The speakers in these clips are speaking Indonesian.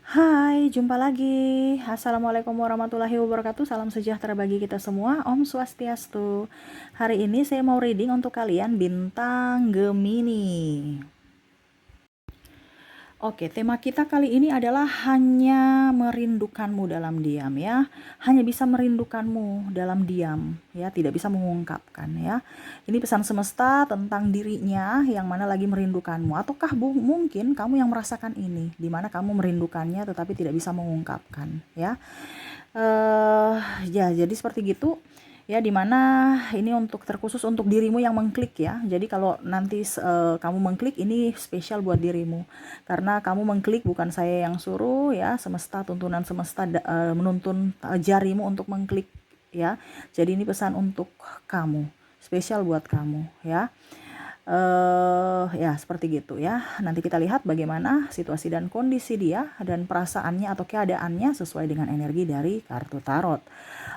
Hai, jumpa lagi. Assalamualaikum warahmatullahi wabarakatuh. Salam sejahtera bagi kita semua. Om Swastiastu. Hari ini saya mau reading untuk kalian bintang Gemini. Oke, tema kita kali ini adalah hanya merindukanmu dalam diam ya. Hanya bisa merindukanmu dalam diam ya, tidak bisa mengungkapkan ya. Ini pesan semesta tentang dirinya yang mana lagi merindukanmu. Ataukah mungkin kamu yang merasakan ini, di mana kamu merindukannya tetapi tidak bisa mengungkapkan ya. Ya jadi seperti gitu. Ya, dimana ini untuk terkhusus untuk dirimu yang mengklik ya. Jadi kalau nanti kamu mengklik, ini spesial buat dirimu. Karena kamu mengklik, bukan saya yang suruh ya. Semesta, tuntunan semesta menuntun jarimu untuk mengklik ya. Jadi ini pesan untuk kamu, spesial buat kamu ya. Ya seperti gitu ya. Nanti kita lihat bagaimana situasi dan kondisi dia dan perasaannya atau keadaannya sesuai dengan energi dari kartu tarot.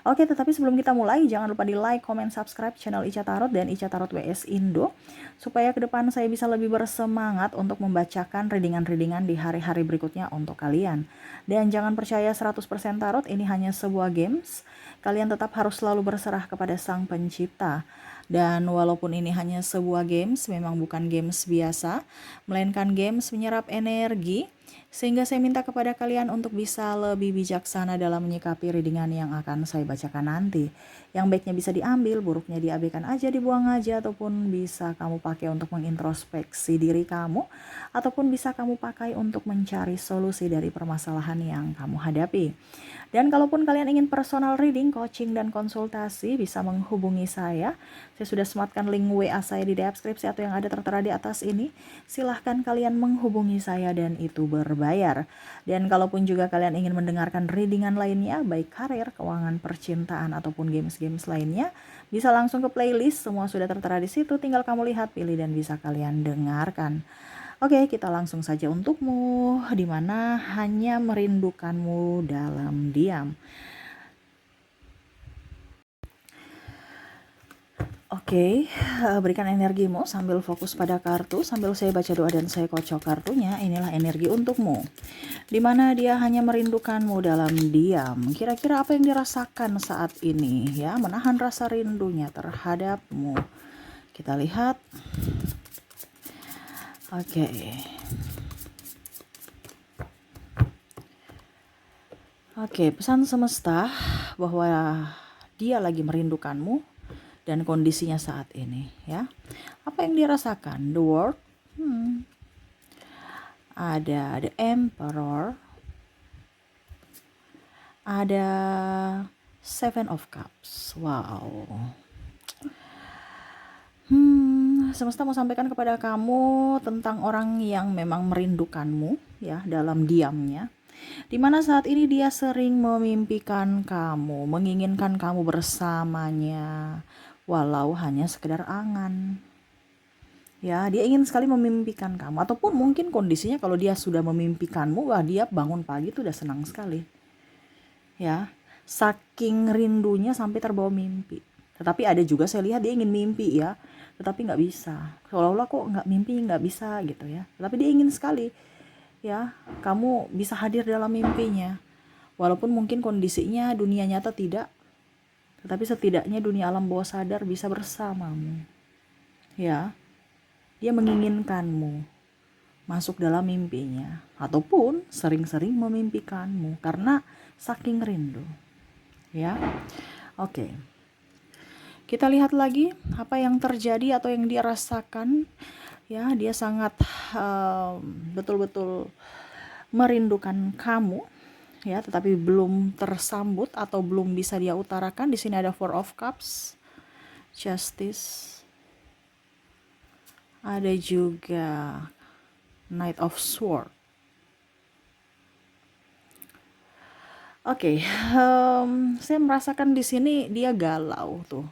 Oke, tetapi sebelum kita mulai, jangan lupa di like, comment, subscribe channel Ica Tarot dan Ica Tarot WS Indo, supaya ke depan saya bisa lebih bersemangat untuk membacakan readingan-readingan di hari-hari berikutnya untuk kalian. Dan jangan percaya 100% tarot, ini hanya sebuah games. Kalian tetap harus selalu berserah kepada Sang Pencipta. Dan walaupun ini hanya sebuah games, memang bukan games biasa, melainkan games menyerap energi, sehingga saya minta kepada kalian untuk bisa lebih bijaksana dalam menyikapi readingan yang akan saya bacakan nanti. Yang baiknya bisa diambil, buruknya diabaikan aja, dibuang aja, ataupun bisa kamu pakai untuk mengintrospeksi diri kamu, ataupun bisa kamu pakai untuk mencari solusi dari permasalahan yang kamu hadapi. Dan kalaupun kalian ingin personal reading, coaching, dan konsultasi, bisa menghubungi saya. Saya sudah sematkan link WA saya di deskripsi atau yang ada tertera di atas ini. Silahkan kalian menghubungi saya dan itu berbayar. Dan kalaupun juga kalian ingin mendengarkan readingan lainnya, baik karir, keuangan, percintaan, ataupun games-games lainnya, bisa langsung ke playlist. Semua sudah tertera di situ, tinggal kamu lihat, pilih, dan bisa kalian dengarkan. Oke, kita langsung saja untukmu, di mana hanya merindukanmu dalam diam. Oke, berikan energimu sambil fokus pada kartu, sambil saya baca doa dan saya kocok kartunya. Inilah energi untukmu, di mana dia hanya merindukanmu dalam diam. Kira-kira apa yang dirasakan saat ini ya, menahan rasa rindunya terhadapmu. Kita lihat. Oke. Oke, pesan semesta bahwa dia lagi merindukanmu dan kondisinya saat ini ya. Apa yang dirasakan? The World, ada The Emperor, ada Seven of Cups. Wow. Semesta mau sampaikan kepada kamu tentang orang yang memang merindukanmu ya dalam diamnya. Dimana saat ini dia sering memimpikan kamu, menginginkan kamu bersamanya, walau hanya sekedar angan. Ya, dia ingin sekali memimpikan kamu, ataupun mungkin kondisinya kalau dia sudah memimpikanmu, wah dia bangun pagi tuh udah senang sekali. Ya, saking rindunya sampai terbawa mimpi. Tetapi ada juga saya lihat dia ingin mimpi ya, tetapi nggak bisa. Seolah-olah kok nggak mimpi, nggak bisa gitu ya. Tetapi dia ingin sekali ya kamu bisa hadir dalam mimpinya, walaupun mungkin kondisinya dunia nyata tidak, tetapi setidaknya dunia alam bawah sadar bisa bersamamu ya. Dia menginginkanmu masuk dalam mimpinya, ataupun sering-sering memimpikanmu karena saking rindu ya. Oke, kita lihat lagi apa yang terjadi atau yang dia rasakan ya. Dia sangat betul-betul merindukan kamu ya, tetapi belum tersambut atau belum bisa dia utarakan. Di sini ada Four of Cups, Justice, ada juga Knight of Sword. Oke, saya merasakan di sini dia galau tuh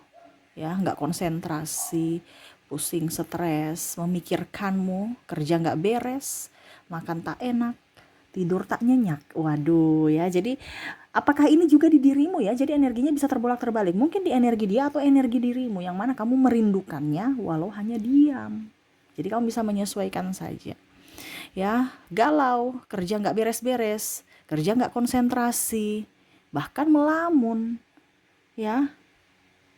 ya, nggak konsentrasi, pusing, stres, memikirkanmu, kerja nggak beres, makan tak enak, tidur tak nyenyak. Waduh ya, jadi apakah ini juga di dirimu ya? Jadi energinya bisa terbolak-terbalik. Mungkin di energi dia atau energi dirimu yang mana kamu merindukannya walau hanya diam. Jadi kamu bisa menyesuaikan saja. Ya, galau, kerja nggak beres-beres, kerja nggak konsentrasi, bahkan melamun, ya.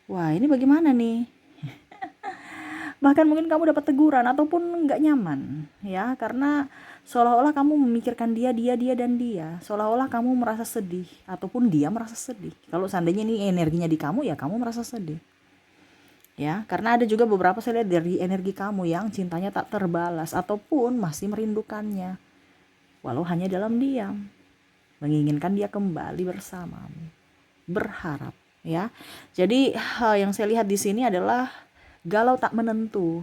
Wah, ini bagaimana nih? Bahkan mungkin kamu dapat teguran ataupun nggak nyaman, ya, karena seolah-olah kamu memikirkan dia, dan dia. Seolah-olah kamu merasa sedih ataupun dia merasa sedih. Kalau seandainya ini energinya di kamu, ya kamu merasa sedih. Ya, karena ada juga beberapa saya lihat dari energi kamu yang cintanya tak terbalas ataupun masih merindukannya, walau hanya dalam diam, menginginkan dia kembali bersamamu, berharap, ya. Jadi yang saya lihat di sini adalah galau tak menentu,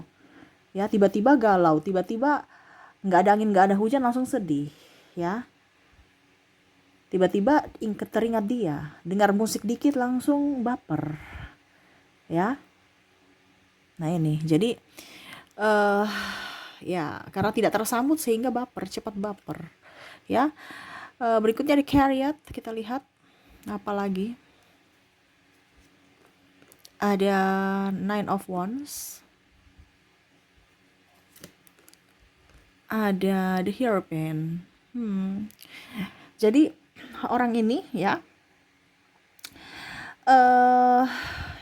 ya, tiba-tiba galau, tiba-tiba nggak ada angin, nggak ada hujan, langsung sedih, ya. Tiba-tiba teringat dia, dengar musik dikit langsung baper, ya. Nah ini, jadi ya karena tidak tersambut sehingga baper, cepat baper, ya. Berikutnya di Chariot, kita lihat apa lagi. Ada Nine of Wands, ada The Hierophant. Jadi orang ini, ya,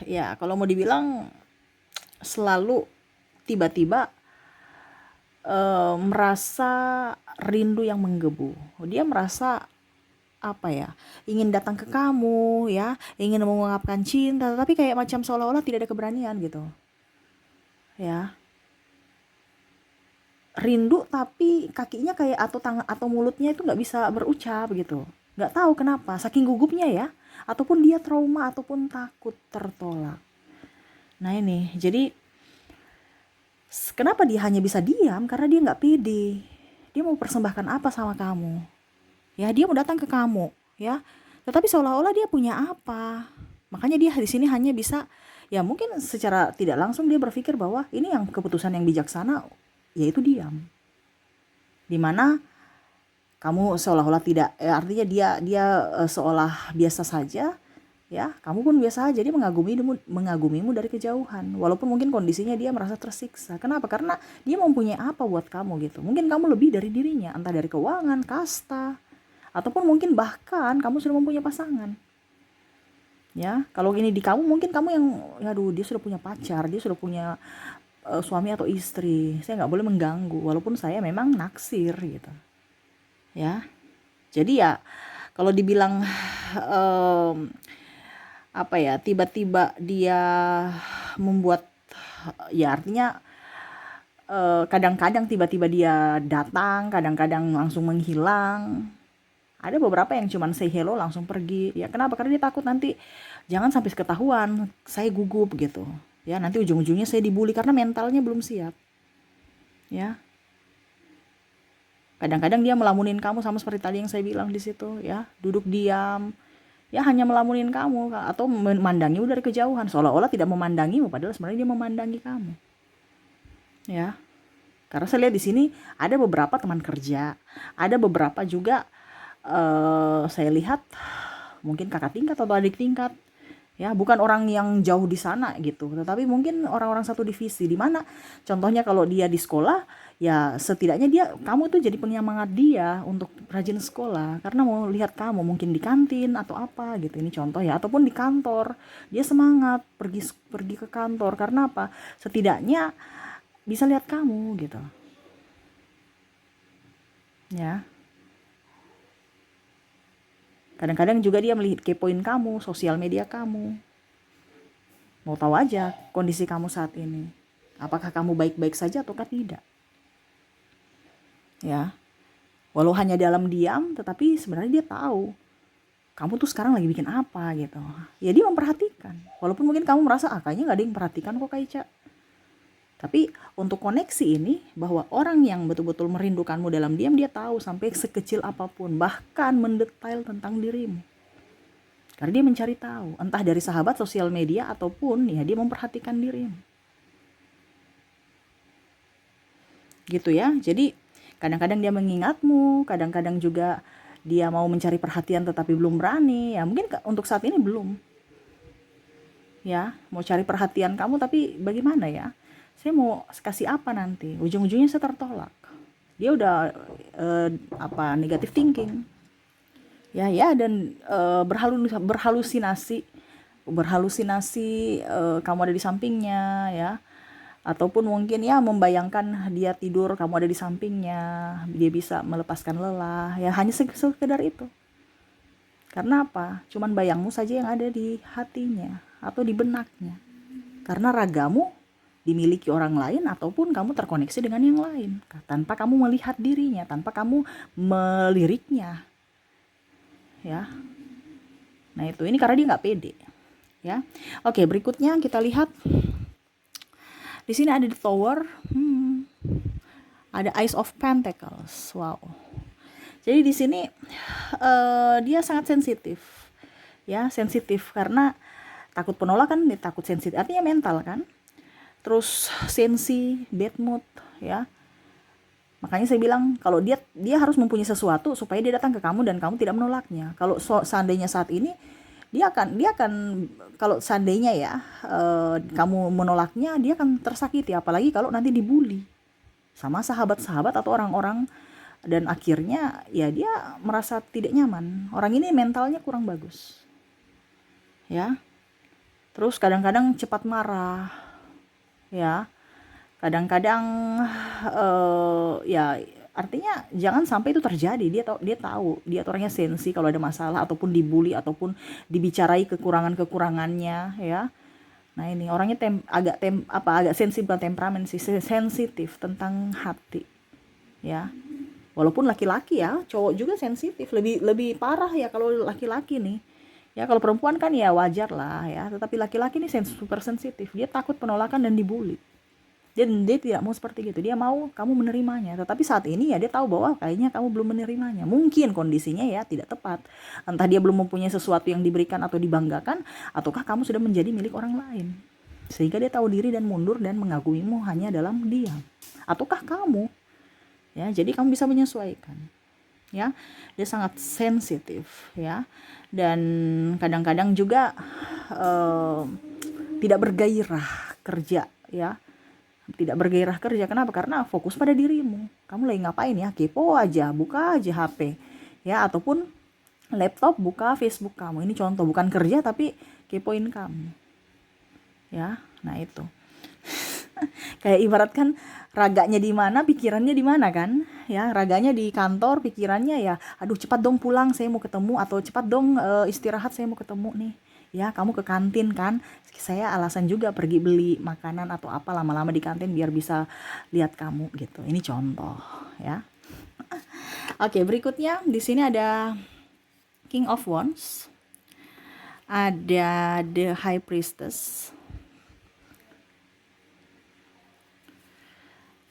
ya kalau mau dibilang selalu tiba-tiba merasa rindu yang menggebu. Dia merasa apa ya, ingin datang ke kamu, ya, ingin mengungkapkan cinta, tapi kayak macam seolah-olah tidak ada keberanian gitu, ya. Rindu tapi kakinya kayak atau tangan atau mulutnya itu nggak bisa berucap gitu, nggak tahu kenapa, saking gugupnya, ya, ataupun dia trauma ataupun takut tertolak. Nah ini, jadi kenapa dia hanya bisa diam? Karena dia nggak pede. Dia mau persembahkan apa sama kamu? Ya, dia mau datang ke kamu, ya. Tetapi seolah-olah dia punya apa? Makanya dia di sini hanya bisa, ya mungkin secara tidak langsung dia berpikir bahwa ini yang keputusan yang bijaksana, yaitu diam. Dimana kamu seolah-olah tidak, artinya dia seolah biasa saja, ya, kamu pun biasa aja, dia mengagumimu dari kejauhan, walaupun mungkin kondisinya dia merasa tersiksa. Kenapa? Karena dia mempunyai apa buat kamu gitu. Mungkin kamu lebih dari dirinya, entah dari keuangan, kasta, ataupun mungkin bahkan kamu sudah mempunyai pasangan, ya. Kalau ini di kamu, mungkin kamu yang, aduh, dia sudah punya pacar, dia sudah punya suami atau istri, saya nggak boleh mengganggu walaupun saya memang naksir gitu, ya. Jadi ya kalau dibilang apa ya, tiba-tiba dia membuat, ya artinya kadang-kadang tiba-tiba dia datang, kadang-kadang langsung menghilang. Ada beberapa yang cuman say hello langsung pergi. Ya kenapa? Karena dia takut nanti jangan sampai ketahuan saya gugup gitu. Ya, nanti ujung-ujungnya saya dibully karena mentalnya belum siap. Ya. Kadang-kadang dia melamunin kamu sama seperti tadi yang saya bilang di situ, ya. Duduk diam. Ya hanya melamunin kamu atau memandangimu dari kejauhan, seolah-olah tidak memandangimu padahal sebenarnya dia memandangi kamu. Ya. Karena saya lihat di sini ada beberapa teman kerja, ada beberapa juga saya lihat mungkin kakak tingkat atau adik tingkat, ya, bukan orang yang jauh di sana gitu, tetapi mungkin orang-orang satu divisi, di mana contohnya kalau dia di sekolah, ya setidaknya kamu tuh jadi penyemangat dia untuk rajin sekolah karena mau lihat kamu mungkin di kantin atau apa gitu, ini contoh ya, ataupun di kantor dia semangat pergi ke kantor karena apa, setidaknya bisa lihat kamu gitu, ya. Kadang-kadang juga dia melihat kepoin kamu, sosial media kamu. Mau tahu aja kondisi kamu saat ini. Apakah kamu baik-baik saja ataukah tidak? Ya. Walau hanya dalam diam, tetapi sebenarnya dia tahu kamu tuh sekarang lagi bikin apa gitu. Ya dia memperhatikan. Walaupun mungkin kamu merasa kayaknya gak ada yang perhatikan kok Kaica. Tapi untuk koneksi ini, bahwa orang yang betul-betul merindukanmu dalam diam, dia tahu sampai sekecil apapun, bahkan mendetail tentang dirimu. Karena dia mencari tahu, entah dari sahabat, sosial media, ataupun ya dia memperhatikan dirimu. Gitu ya. Jadi kadang-kadang dia mengingatmu, kadang-kadang juga dia mau mencari perhatian tetapi belum berani. Ya mungkin untuk saat ini belum. Ya, mau cari perhatian kamu tapi bagaimana ya? Saya mau kasih apa nanti? Ujung-ujungnya saya tertolak. Dia udah negative thinking. ya dan berhalusinasi kamu ada di sampingnya ya, ataupun mungkin ya membayangkan dia tidur kamu ada di sampingnya, dia bisa melepaskan lelah ya, hanya sekedar itu. Karena apa? Cuman bayangmu saja yang ada di hatinya atau di benaknya, karena ragamu dimiliki orang lain ataupun kamu terkoneksi dengan yang lain tanpa kamu melihat dirinya, tanpa kamu meliriknya ya. Nah itu, ini karena dia nggak pede ya. Oke, berikutnya kita lihat di sini ada the Tower, ada Ace of Pentacles. Wow. Jadi di sini dia sangat sensitif ya, sensitif karena takut penolakan, dia takut sensitif, artinya mental kan. Terus sensi, bad mood ya. Makanya saya bilang kalau dia harus mempunyai sesuatu supaya dia datang ke kamu dan kamu tidak menolaknya. Kalau seandainya saat ini dia akan kalau seandainya ya kamu menolaknya, dia akan tersakiti, apalagi kalau nanti dibully sama sahabat-sahabat atau orang-orang, dan akhirnya ya dia merasa tidak nyaman. Orang ini mentalnya kurang bagus ya. Terus kadang-kadang cepat marah ya, kadang-kadang ya artinya jangan sampai itu terjadi. Dia tahu dia orangnya sensi kalau ada masalah ataupun dibully ataupun dibicarai kekurangannya ya. Nah ini orangnya agak sensitif, bukan temperamen sih, sensitif tentang hati ya. Walaupun laki-laki ya, cowok juga sensitif, lebih parah ya kalau laki-laki nih ya. Kalau perempuan kan ya wajar lah ya, tetapi laki-laki nih super sensitif, dia takut penolakan dan dibully. Dan dia tidak mau seperti gitu, dia mau kamu menerimanya. Tetapi saat ini ya dia tahu bahwa kayaknya kamu belum menerimanya. Mungkin kondisinya ya tidak tepat. Entah dia belum mempunyai sesuatu yang diberikan atau dibanggakan, ataukah kamu sudah menjadi milik orang lain. Sehingga dia tahu diri dan mundur dan mengagumimu hanya dalam diam. Ataukah kamu? Ya, jadi kamu bisa menyesuaikan. Ya, dia sangat sensitif ya. Dan kadang-kadang juga tidak bergairah kerja ya. Tidak bergairah kerja. Kenapa? Karena fokus pada dirimu. Kamu lagi ngapain ya? Kepo aja, buka aja HP ya, ataupun laptop, buka Facebook kamu. Ini contoh, bukan kerja tapi kepoin kamu ya. Nah itu kayak ibaratkan raganya di mana, pikirannya di mana kan ya. Raganya di kantor, pikirannya ya aduh cepat dong pulang, saya mau ketemu, atau cepat dong istirahat, saya mau ketemu nih ya. Kamu ke kantin kan, saya alasan juga pergi beli makanan atau apa, lama-lama di kantin biar bisa lihat kamu gitu. Ini contoh ya. Oke, berikutnya di sini ada King of Wands, ada The High Priestess,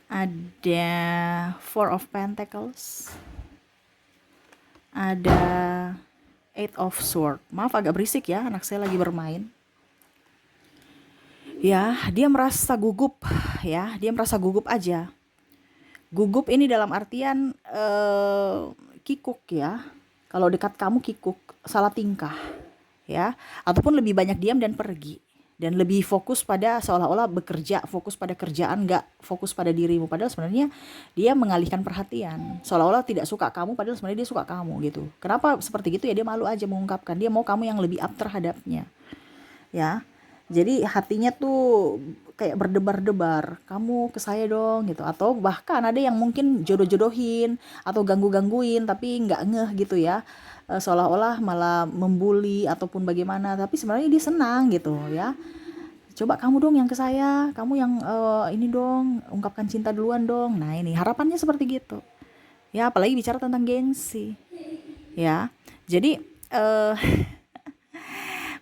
ada Four of Pentacles, ada Eight of Swords. Maaf agak berisik ya, anak saya lagi bermain. Ya, dia merasa gugup ya, dia merasa gugup aja. Gugup ini dalam artian kikuk ya. Kalau dekat kamu kikuk, salah tingkah ya, ataupun lebih banyak diam dan pergi, dan lebih fokus pada seolah-olah bekerja, fokus pada kerjaan, nggak fokus pada dirimu. Padahal sebenarnya dia mengalihkan perhatian, seolah-olah tidak suka kamu, padahal sebenarnya dia suka kamu gitu. Kenapa seperti gitu ya? Dia malu aja mengungkapkan, dia mau kamu yang lebih up terhadapnya ya. Jadi hatinya tuh kayak berdebar-debar, kamu ke saya dong gitu. Atau bahkan ada yang mungkin jodoh-jodohin atau ganggu-gangguin tapi nggak ngeh gitu ya. Seolah-olah malah membuli ataupun bagaimana, tapi sebenarnya dia senang gitu ya. Coba kamu dong yang ke saya, kamu yang ini dong, ungkapkan cinta duluan dong. Nah ini harapannya seperti gitu ya, apalagi bicara tentang gengsi ya. Jadi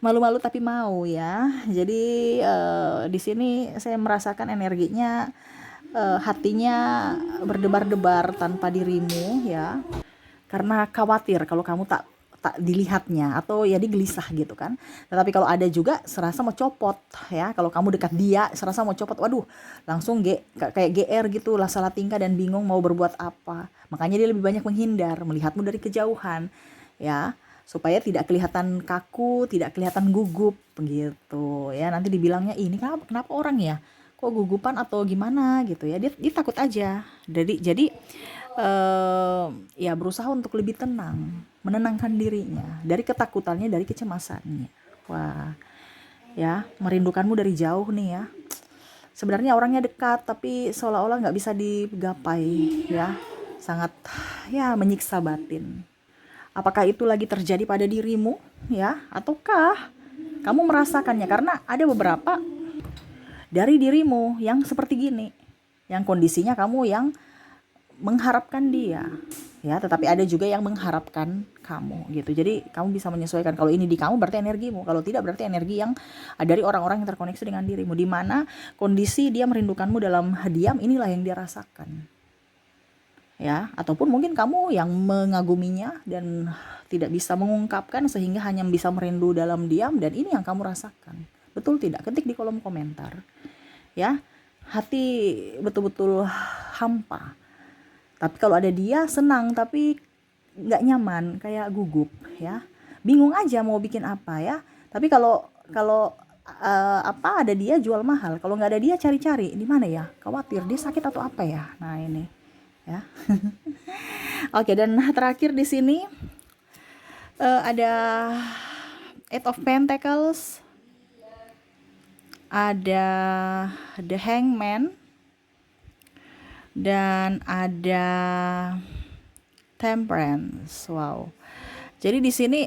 malu-malu tapi mau ya. Jadi di sini saya merasakan energinya, hatinya berdebar-debar tanpa dirimu ya, karena khawatir kalau kamu tak dilihatnya, atau ya digelisah gitu kan. Tetapi kalau ada juga serasa mau copot ya, kalau kamu dekat dia serasa mau copot, waduh langsung kayak GR gitu lah, salah tingkah dan bingung mau berbuat apa. Makanya dia lebih banyak menghindar, melihatmu dari kejauhan ya, supaya tidak kelihatan kaku, tidak kelihatan gugup gitu ya. Nanti dibilangnya ini kenapa orang ya kok gugupan atau gimana gitu ya. Dia takut aja. Jadi ya berusaha untuk lebih tenang menenangkan dirinya dari ketakutannya, dari kecemasannya. Wah, ya, merindukanmu dari jauh nih ya. Sebenarnya orangnya dekat tapi seolah-olah nggak bisa digapai ya. Sangat ya menyiksa batin. Apakah itu lagi terjadi pada dirimu ya, ataukah kamu merasakannya? Karena ada beberapa dari dirimu yang seperti gini, yang kondisinya kamu yang mengharapkan dia ya, tetapi ada juga yang mengharapkan kamu gitu. Jadi kamu bisa menyesuaikan, kalau ini di kamu berarti energimu, kalau tidak berarti energi yang dari orang-orang yang terkoneksi dengan dirimu, di mana kondisi dia merindukanmu dalam diam, inilah yang dia rasakan ya. Ataupun mungkin kamu yang mengaguminya dan tidak bisa mengungkapkan sehingga hanya bisa merindu dalam diam, dan ini yang kamu rasakan. Betul tidak? Ketik di kolom komentar ya. Hati betul-betul hampa, tapi kalau ada dia senang, tapi nggak nyaman, kayak gugup ya, bingung aja mau bikin apa ya. Tapi kalau kalau apa ada dia jual mahal, kalau nggak ada dia cari-cari di mana ya, khawatir dia sakit atau apa ya. Nah ini ya. Oke, dan terakhir di sini ada Eight of Pentacles, ada The Hangman, dan ada Temperance. Wow. Jadi di sini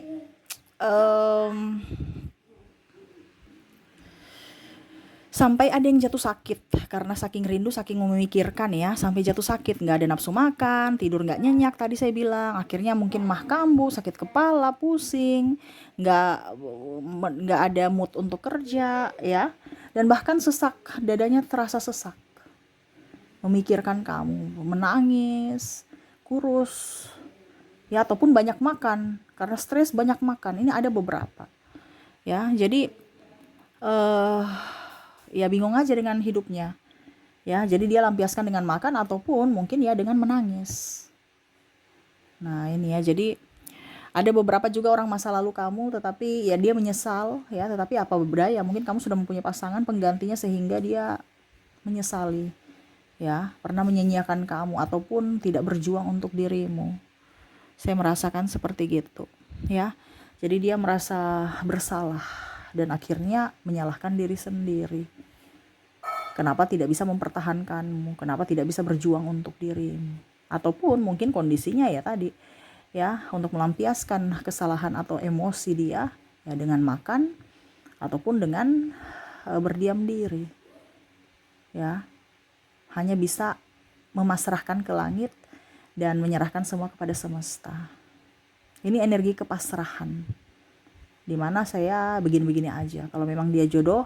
sampai ada yang jatuh sakit karena saking rindu, saking memikirkan ya, sampai jatuh sakit, nggak ada nafsu makan, tidur nggak nyenyak tadi saya bilang, akhirnya mungkin mah kambuh, sakit kepala, pusing, nggak ada mood untuk kerja ya, dan bahkan sesak, dadanya terasa sesak, memikirkan kamu, menangis, kurus ya, ataupun banyak makan karena stres, banyak makan. Ini ada beberapa ya. Jadi ya bingung aja dengan hidupnya ya. Jadi dia lampiaskan dengan makan ataupun mungkin ya dengan menangis. Nah ini ya, jadi ada beberapa juga orang masa lalu kamu, tetapi ya dia menyesal ya, tetapi apa berdaya, mungkin kamu sudah mempunyai pasangan penggantinya sehingga dia menyesali ya, pernah menyanyiakan kamu ataupun tidak berjuang untuk dirimu. Saya merasakan seperti gitu ya. Jadi dia merasa bersalah dan akhirnya menyalahkan diri sendiri. Kenapa tidak bisa mempertahankanmu? Kenapa tidak bisa berjuang untuk dirimu? Ataupun mungkin kondisinya ya tadi ya, untuk melampiaskan kesalahan atau emosi dia ya dengan makan ataupun dengan berdiam diri ya. Hanya bisa memasrahkan ke langit dan menyerahkan semua kepada semesta. Ini energi kepasrahan, dimana saya begini-begini aja. Kalau memang dia jodoh,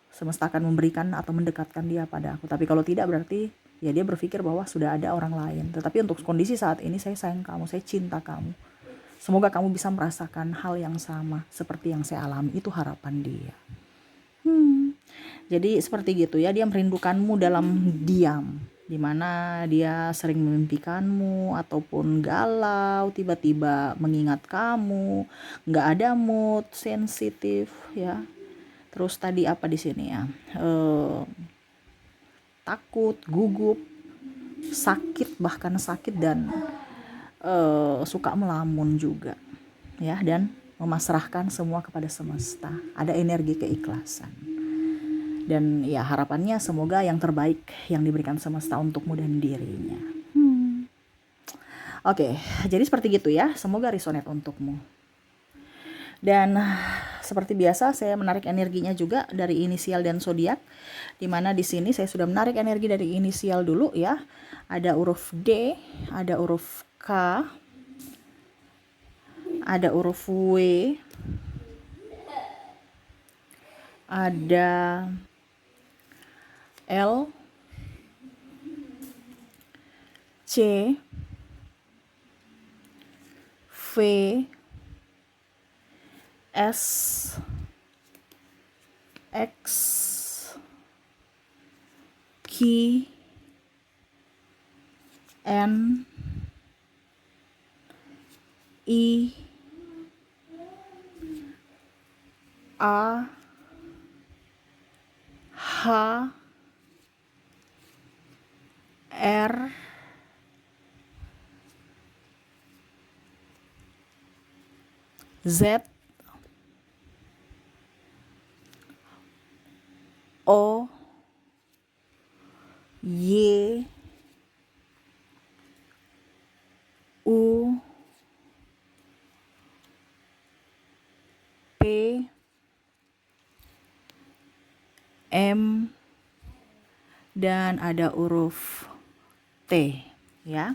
semesta akan memberikan atau mendekatkan dia pada aku. Tapi kalau tidak, berarti ya dia berpikir bahwa sudah ada orang lain. Tetapi untuk kondisi saat ini, saya sayang kamu, saya cinta kamu. Semoga kamu bisa merasakan hal yang sama seperti yang saya alami. Itu harapan dia. Jadi seperti gitu ya, dia merindukanmu dalam diam, dimana dia sering memimpikanmu ataupun galau, tiba-tiba mengingat kamu, nggak ada mood, sensitif ya. Terus tadi apa di sini ya, takut, gugup, sakit, bahkan sakit, dan suka melamun juga ya, dan memasrahkan semua kepada semesta. Ada energi keikhlasan. Dan ya harapannya semoga yang terbaik yang diberikan semesta untukmu dan dirinya. Oke, jadi seperti gitu ya. Semoga resonate untukmu. Dan seperti biasa saya menarik energinya juga dari inisial dan zodiak. Dimana di sini saya sudah menarik energi dari inisial dulu ya. Ada huruf D, ada huruf K, ada huruf W, ada L, C, V, S, X, Q, N, I, A, H, R, Z O Y U P M dan ada huruf T ya.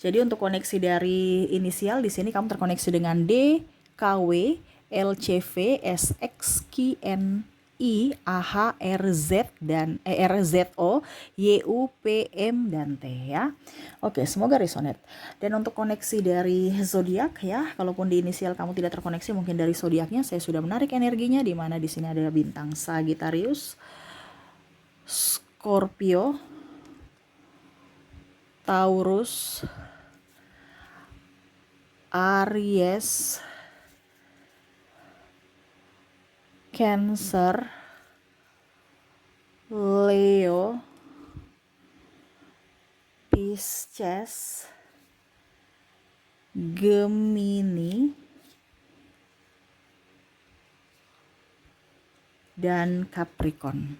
Jadi untuk koneksi dari inisial di sini kamu terkoneksi dengan D, KW, LCV, SX, QN, I, AH, RZ dan RZO, YU, PM dan T ya. Oke, semoga resonate. Dan untuk koneksi dari zodiak ya, kalaupun di inisial kamu tidak terkoneksi, mungkin dari zodiaknya saya sudah menarik energinya, di mana di sini ada bintang Sagittarius, Scorpio, Taurus, Aries, Cancer, Leo, Pisces, Gemini, dan Capricorn.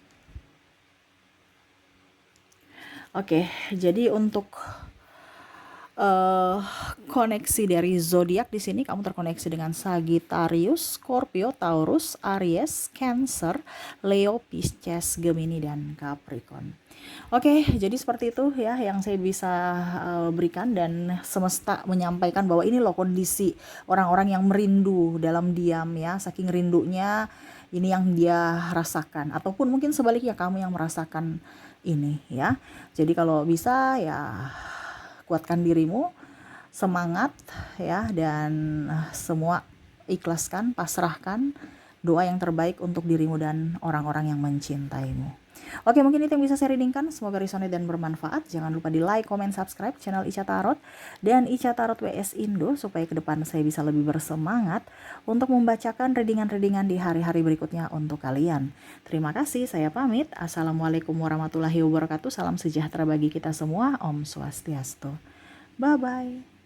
Oke, jadi untuk koneksi dari zodiak di sini kamu terkoneksi dengan Sagittarius, Scorpio, Taurus, Aries, Cancer, Leo, Pisces, Gemini dan Capricorn. Oke, jadi seperti itu ya yang saya bisa berikan, dan semesta menyampaikan bahwa ini loh kondisi orang-orang yang merindu dalam diam ya, saking rindunya ini yang dia rasakan, ataupun mungkin sebaliknya kamu yang merasakan ini ya. Jadi kalau bisa ya kuatkan dirimu, semangat ya, dan semua ikhlaskan, pasrahkan doa yang terbaik untuk dirimu dan orang-orang yang mencintaimu. Oke, mungkin itu yang bisa saya readingkan. Semoga resonate dan bermanfaat. Jangan lupa di like, comment, subscribe channel Ica Tarot dan Ica Tarot WS Indo supaya ke depan saya bisa lebih bersemangat untuk membacakan readingan-readingan di hari-hari berikutnya untuk kalian. Terima kasih, saya pamit. Assalamualaikum warahmatullahi wabarakatuh. Salam sejahtera bagi kita semua. Om Swastiastu. Bye-bye.